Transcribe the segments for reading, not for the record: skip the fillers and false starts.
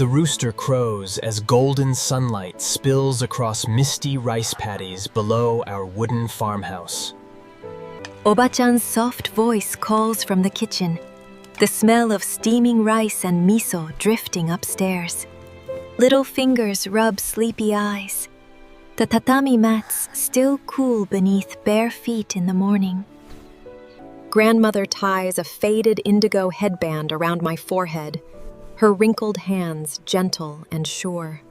The rooster crows as golden sunlight spills across misty rice paddies below our wooden farmhouse. Obāchan's soft voice calls from the kitchen, the smell of steaming rice and miso drifting upstairs. Little fingers rub sleepy eyes. The tatami mats still cool beneath bare feet in the morning. Grandmother ties a faded indigo headband around my forehead, her wrinkled hands gentle and sure.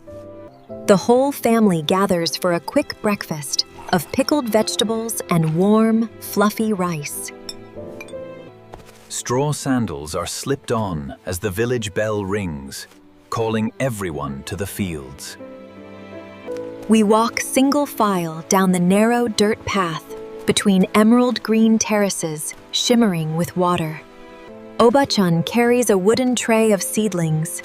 The whole family gathers for a quick breakfast of pickled vegetables and warm, fluffy rice. Straw sandals are slipped on as the village bell rings, calling everyone to the fields. We walk single file down the narrow dirt path between emerald green terraces shimmering with water. Obāchan carries a wooden tray of seedlings,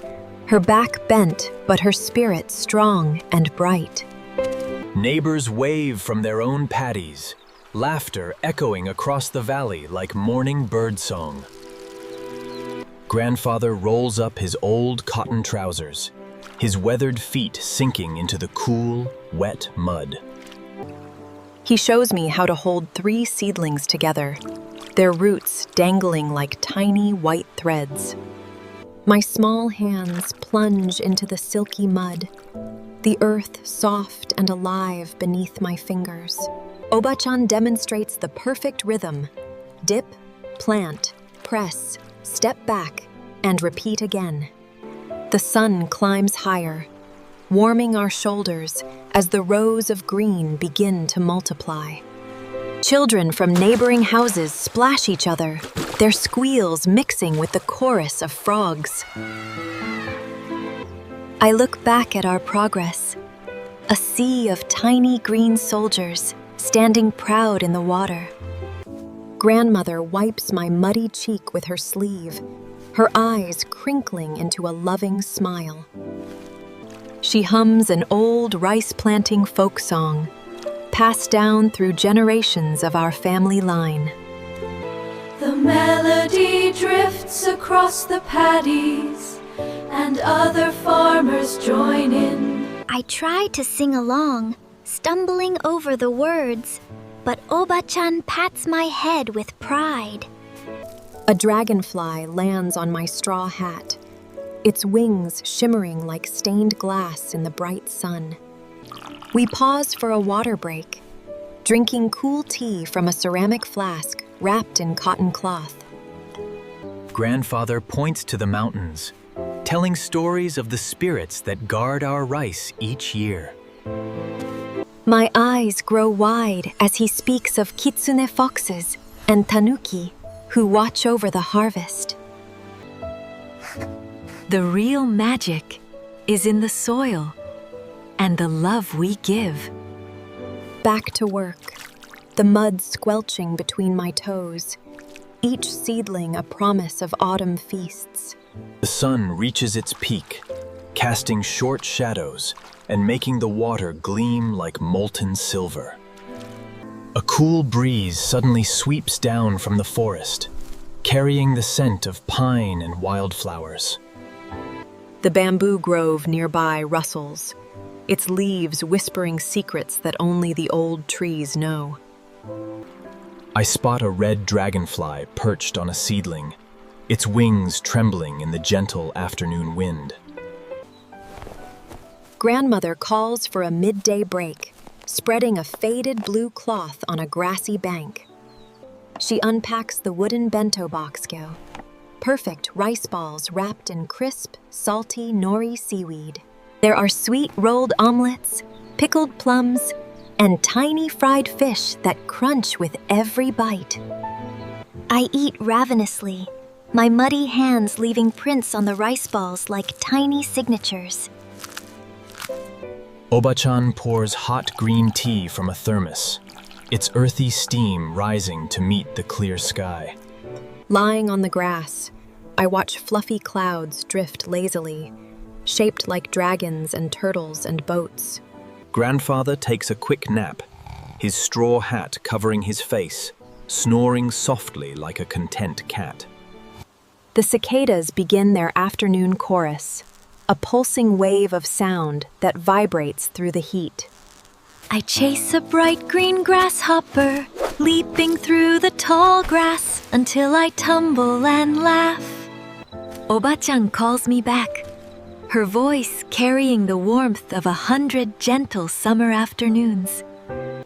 her back bent but her spirit strong and bright. Neighbors wave from their own paddies, laughter echoing across the valley like morning birdsong. Grandfather rolls up his old cotton trousers, his weathered feet sinking into the cool, wet mud. He shows me how to hold 3 seedlings together, their roots dangling like tiny white threads. My small hands plunge into the silky mud, the earth soft and alive beneath my fingers. Obāchan demonstrates the perfect rhythm: dip, plant, press, step back, and repeat again. The sun climbs higher, warming our shoulders as the rows of green begin to multiply. Children from neighboring houses splash each other, their squeals mixing with the chorus of frogs. I look back at our progress, a sea of tiny green soldiers standing proud in the water. Grandmother wipes my muddy cheek with her sleeve, her eyes crinkling into a loving smile. She hums an old rice-planting folk song, passed down through generations of our family line. The melody drifts across the paddies, and other farmers join in. I try to sing along, stumbling over the words, but Obāchan pats my head with pride. A dragonfly lands on my straw hat, its wings shimmering like stained glass in the bright sun. We pause for a water break, drinking cool tea from a ceramic flask wrapped in cotton cloth. Grandfather points to the mountains, telling stories of the spirits that guard our rice each year. My eyes grow wide as he speaks of kitsune foxes and tanuki who watch over the harvest. The real magic is in the soil and the love we give. Back to work, the mud squelching between my toes, each seedling a promise of autumn feasts. The sun reaches its peak, casting short shadows and making the water gleam like molten silver. A cool breeze suddenly sweeps down from the forest, carrying the scent of pine and wildflowers. The bamboo grove nearby rustles, its leaves whispering secrets that only the old trees know. I spot a red dragonfly perched on a seedling, its wings trembling in the gentle afternoon wind. Grandmother calls for a midday break, spreading a faded blue cloth on a grassy bank. She unpacks the wooden bento boxgo, perfect rice balls wrapped in crisp, salty nori seaweed. There are sweet rolled omelets, pickled plums, and tiny fried fish that crunch with every bite. I eat ravenously, my muddy hands leaving prints on the rice balls like tiny signatures. Obāchan pours hot green tea from a thermos, its earthy steam rising to meet the clear sky. Lying on the grass, I watch fluffy clouds drift lazily, shaped like dragons and turtles and boats. Grandfather takes a quick nap, his straw hat covering his face, snoring softly like a content cat. The cicadas begin their afternoon chorus, a pulsing wave of sound that vibrates through the heat. I chase a bright green grasshopper, leaping through the tall grass until I tumble and laugh. Obāchan calls me back, her voice carrying the warmth of 100 gentle summer afternoons.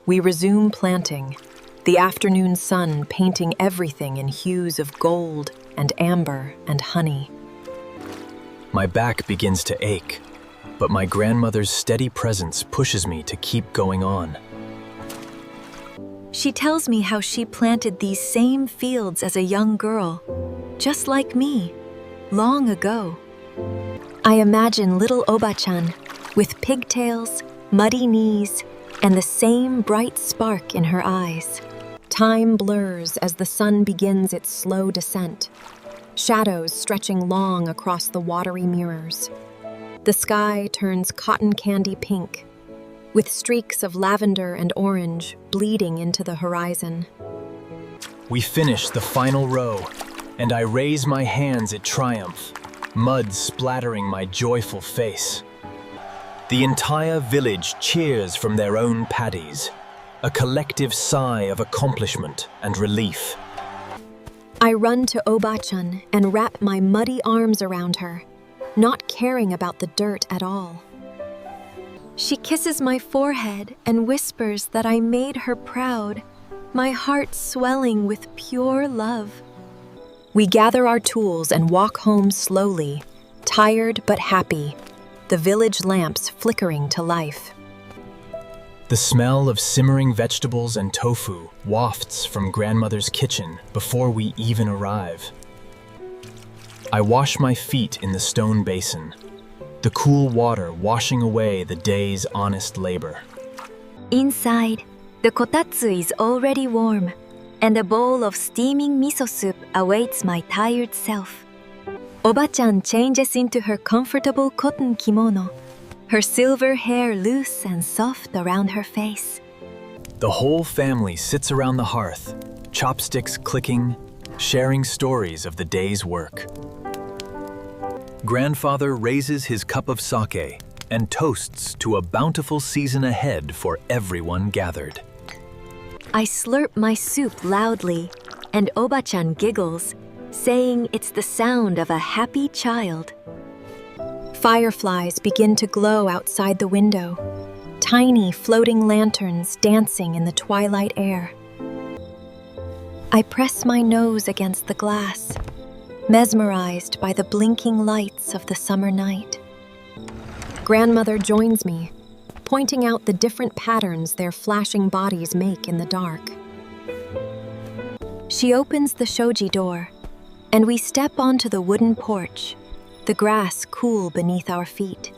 We resume planting, the afternoon sun painting everything in hues of gold and amber and honey. My back begins to ache, but my grandmother's steady presence pushes me to keep going on. She tells me how she planted these same fields as a young girl, just like me, long ago. I imagine little Obāchan with pigtails, muddy knees, and the same bright spark in her eyes. Time blurs as the sun begins its slow descent, shadows stretching long across the watery mirrors. The sky turns cotton candy pink, with streaks of lavender and orange bleeding into the horizon. We finish the final row, and I raise my hands at triumph, mud splattering my joyful face. The entire village cheers from their own paddies, a collective sigh of accomplishment and relief. I run to Obāchan and wrap my muddy arms around her, not caring about the dirt at all. She kisses my forehead and whispers that I made her proud, my heart swelling with pure love. We gather our tools and walk home slowly, tired but happy, the village lamps flickering to life. The smell of simmering vegetables and tofu wafts from grandmother's kitchen before we even arrive. I wash my feet in the stone basin, the cool water washing away the day's honest labor. Inside, the kotatsu is already warm, and a bowl of steaming miso soup awaits my tired self. Obāchan changes into her comfortable cotton kimono, her silver hair loose and soft around her face. The whole family sits around the hearth, chopsticks clicking, sharing stories of the day's work. Grandfather raises his cup of sake and toasts to a bountiful season ahead for everyone gathered. I slurp my soup loudly, and Obāchan giggles, saying it's the sound of a happy child. Fireflies begin to glow outside the window, tiny floating lanterns dancing in the twilight air. I press my nose against the glass, mesmerized by the blinking lights of the summer night. Grandmother joins me, pointing out the different patterns their flashing bodies make in the dark. She opens the shoji door, and we step onto the wooden porch, the grass cool beneath our feet.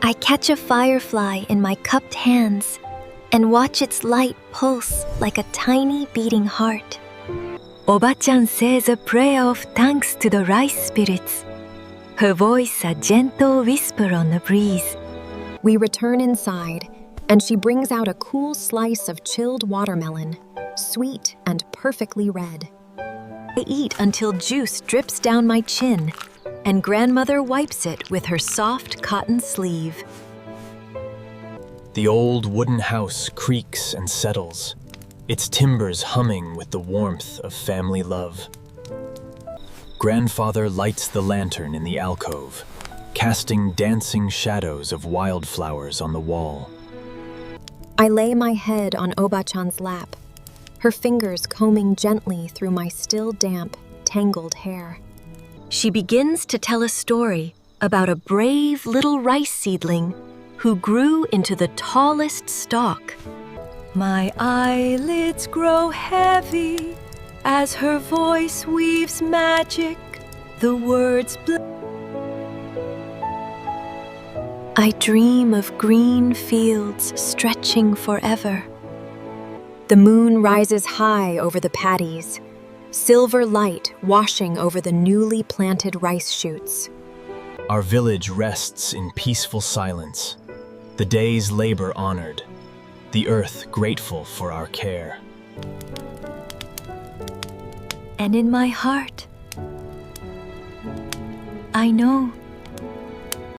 I catch a firefly in my cupped hands and watch its light pulse like a tiny beating heart. Obāchan says a prayer of thanks to the rice spirits, her voice a gentle whisper on the breeze. We return inside, and she brings out a cool slice of chilled watermelon, sweet and perfectly red. I eat until juice drips down my chin, and grandmother wipes it with her soft cotton sleeve. The old wooden house creaks and settles, its timbers humming with the warmth of family love. Grandfather lights the lantern in the alcove, casting dancing shadows of wildflowers on the wall. I lay my head on Obāchan's lap, her fingers combing gently through my still damp, tangled hair. She begins to tell a story about a brave little rice seedling who grew into the tallest stalk. My eyelids grow heavy as her voice weaves magic, the words I dream of green fields stretching forever. The moon rises high over the Paddies, silver light washing over the newly planted rice shoots. Our village rests in peaceful silence, the day's labor honored, the earth grateful for our care. And in my heart, I know